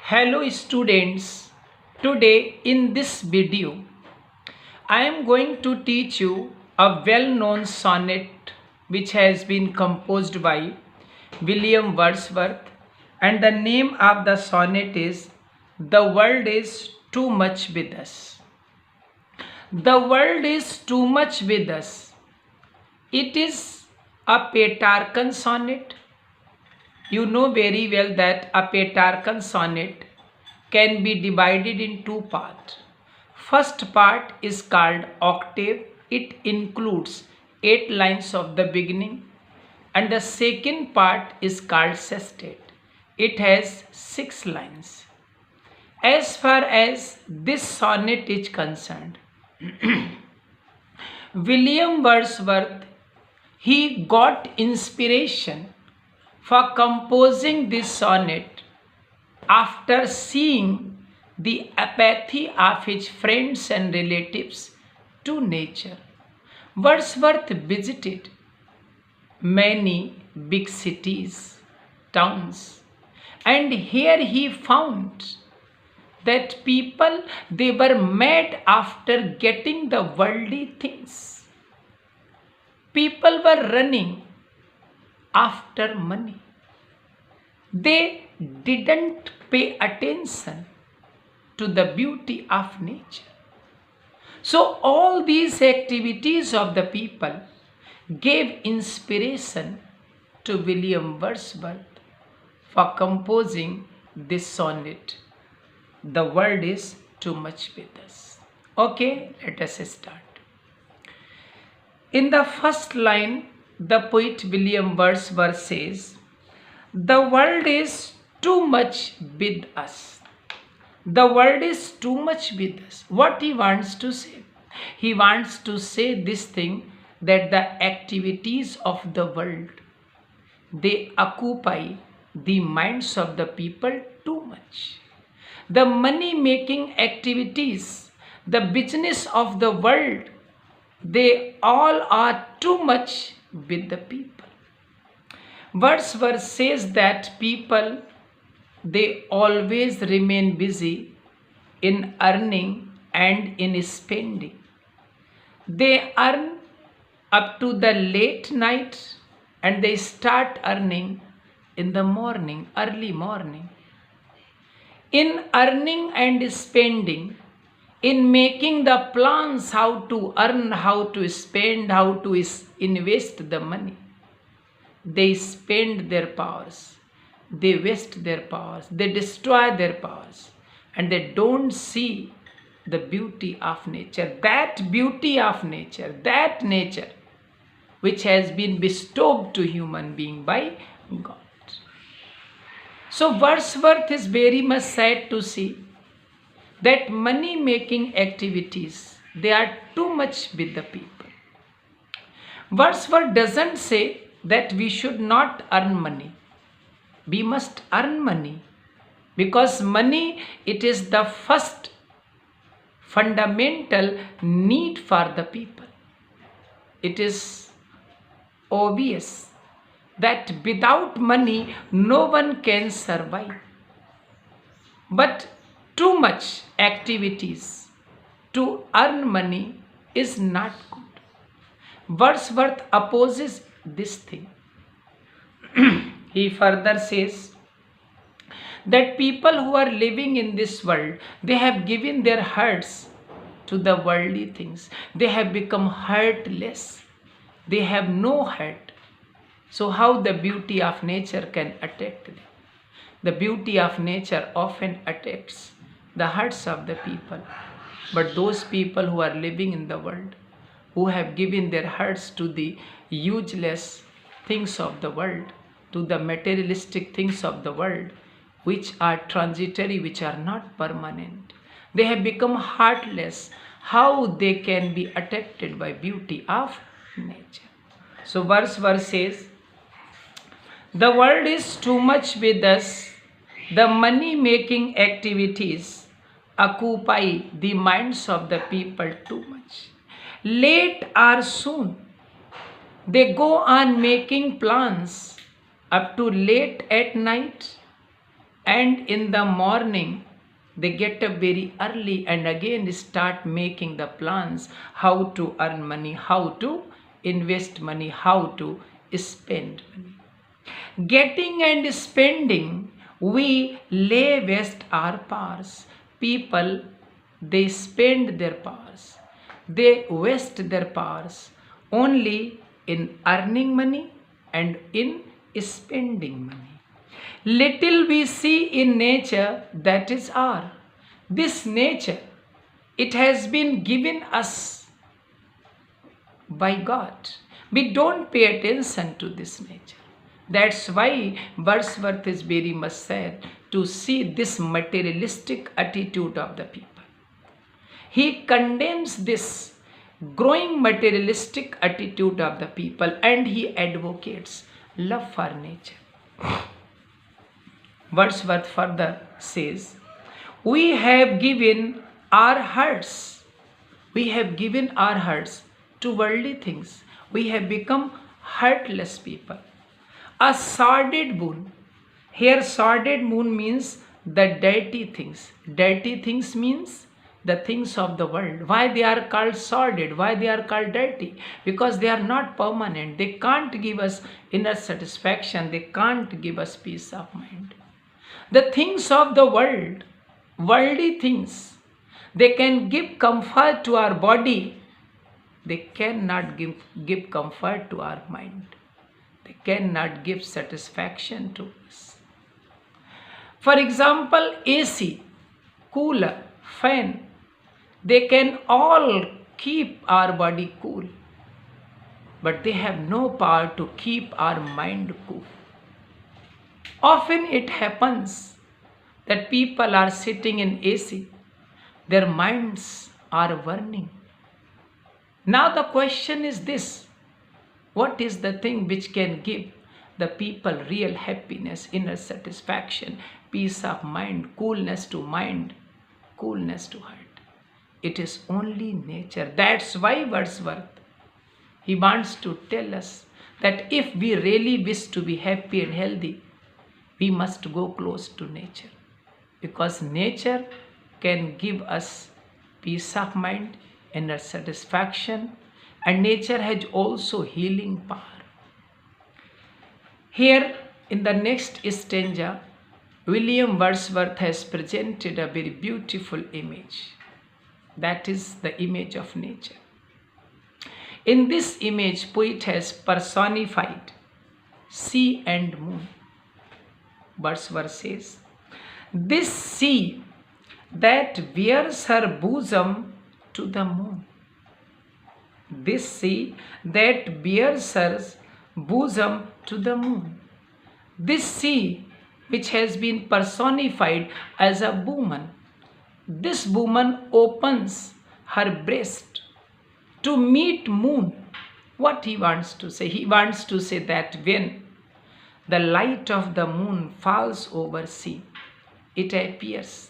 Hello students, today in this video I am going to teach you a well-known sonnet which has been composed by William Wordsworth, and the name of the sonnet is The World is Too Much With Us. The world is too much with us. It is a Petrarchan sonnet. You know very well that a Petrarchan sonnet can be divided in two parts. First part is called octave. It includes 8 lines of the beginning, and the second part is called sestet. It has 6 lines. As far as this sonnet is concerned, William Wordsworth, he got inspiration for composing this sonnet after seeing the apathy of his friends and relatives to nature. Wordsworth visited many big cities, towns, and here he found that people, they were mad after getting the worldly things. People were running after money. They didn't pay attention to the beauty of nature. So all these activities of the people gave inspiration to William Wordsworth for composing this sonnet. The world is too much with us. Okay, let us start. In the first line, the poet William Wordsworth says, "The world is too much with us." The world is too much with us. What he wants to say? He wants to say this thing, that the activities of the world, they occupy the minds of the people too much. The money making activities, the business of the world, they all are too much with the people. Wordsworth says that people, they always remain busy in earning and in spending. They earn up to the late night and they start earning in the morning, early morning. In earning and spending, in making the plans how to earn, how to spend, how to invest the money, they spend their powers, they waste their powers, they destroy their powers, and they don't see the beauty of nature. That beauty of nature, that nature which has been bestowed to human being by God. So Wordsworth is very much sad to see that money making activities, they are too much with the people. Wordsworth doesn't say that we should not earn money. We must earn money, because money, it is the first fundamental need for the people. It is obvious that without money no one can survive. But too much activities to earn money is not good. Wordsworth opposes this thing. He further says that people who are living in this world, they have given their hearts to the worldly things. They have become heartless. They have no heart. So how the beauty of nature can attack them? The beauty of nature often attacks the hearts of the people. But those people who are living in the world, who have given their hearts to the useless things of the world, to the materialistic things of the world, which are transitory, which are not permanent, they have become heartless. How they can be attracted by beauty of nature? So Wordsworth says, the world is too much with us. The money making activities occupy the minds of the people too much. Late or soon, they go on making plans up to late at night, and in the morning they get up very early and again start making the plans how to earn money, how to invest money, how to spend money. Getting and spending, we lay waste our powers. People, they spend their powers. They waste their powers only in earning money and in spending money. Little we see in nature, that is our. This nature, it has been given us by God. We don't pay attention to this nature. That's why Wordsworth is very much sad to see this materialistic attitude of the people. He condemns this growing materialistic attitude of the people and he advocates love for nature. Wordsworth further says, we have given our hearts to worldly things. We have become heartless people. A sordid moon. Here sordid moon means the dirty things. Dirty things means the things of the world. Why they are called sordid? Why they are called dirty? Because they are not permanent. They can't give us inner satisfaction. They can't give us peace of mind. The things of the world, worldly things, they can give comfort to our body. They cannot give comfort to our mind. They cannot give satisfaction to us. For example, AC, cooler, fan, they can all keep our body cool, but they have no power to keep our mind cool. Often it happens that people are sitting in AC, their minds are burning. Now the question is this: what is the thing which can give the people real happiness, inner satisfaction, peace of mind, coolness to heart? It is only nature. That's why Wordsworth, he wants to tell us that if we really wish to be happy and healthy, we must go close to nature, because nature can give us peace of mind, inner satisfaction, and nature has also healing power. Here in the next stanza, William Wordsworth has presented a very beautiful image. That is the image of nature. In this image, poet has personified sea and moon. Wordsworth says, this sea that bears her bosom to the moon. This sea that bears her bosom to the moon. This sea which has been personified as a woman. This woman opens her breast to meet moon. What he wants to say? He wants to say that when the light of the moon falls over sea, it appears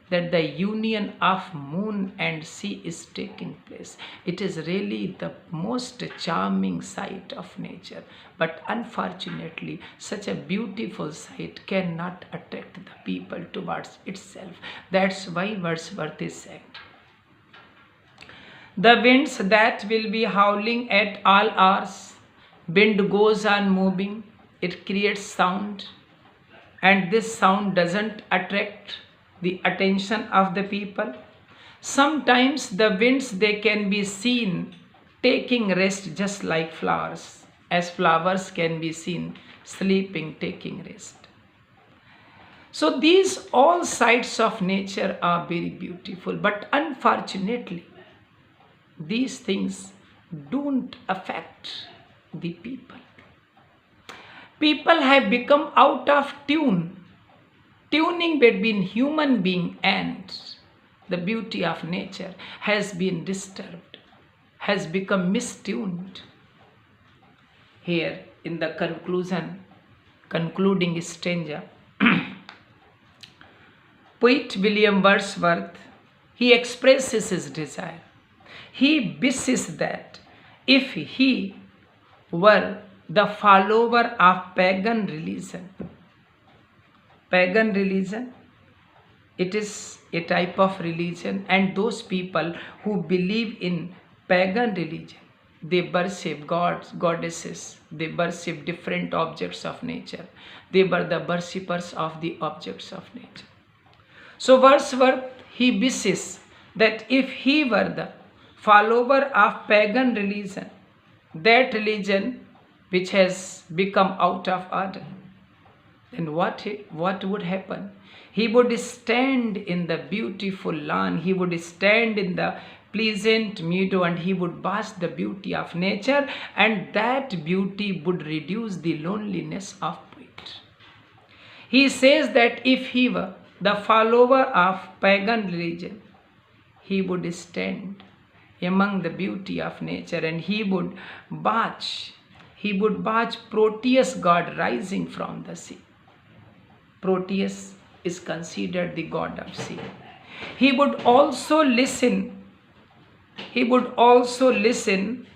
that the union of moon and sea is taking place. It is really the most charming sight of nature. But unfortunately, such a beautiful sight cannot attract the people towards itself. That's why Wordsworth is saying, the winds that will be howling at all hours, wind goes on moving, it creates sound, and this sound doesn't attract the attention of the people. Sometimes the winds, they can be seen taking rest just like flowers, as flowers can be seen sleeping, taking rest. So these all sides of nature are very beautiful, but unfortunately, these things don't affect the people. People have become out of tune. Tuning between human being and the beauty of nature has been disturbed, has become mistuned. Here in the concluding stanza, poet William Wordsworth, he expresses his desire. He wishes that if he were the follower of pagan religion, pagan religion. It is a type of religion, and those people who believe in pagan religion, they worship gods, goddesses, they worship different objects of nature. They were the worshippers of the objects of nature. So Wordsworth, he wishes that if he were the follower of pagan religion, that religion which has become out of order, then what would happen? He would stand in the beautiful lawn, he would stand in the pleasant meadow, and he would bask the beauty of nature, and that beauty would reduce the loneliness of poet. He says that if he were the follower of pagan religion, he would stand among the beauty of nature, and he would watch Proteus god rising from the sea. Proteus is considered the god of sea. He would also listen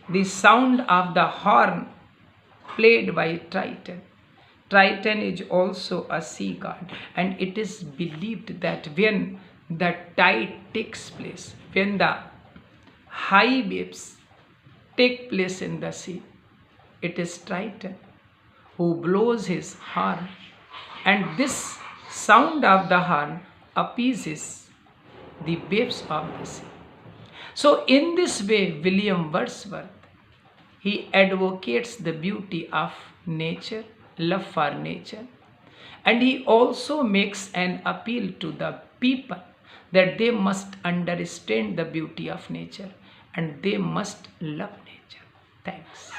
the sound of the horn played by Triton. Triton is also a sea god, and it is believed that when the tide takes place, when the high waves take place in the sea, it is Triton who blows his horn, and this sound of the horn appeases the waves of the sea. So in this way, William Wordsworth, he advocates the beauty of nature, love for nature, and he also makes an appeal to the people that they must understand the beauty of nature and they must love nature. Thanks.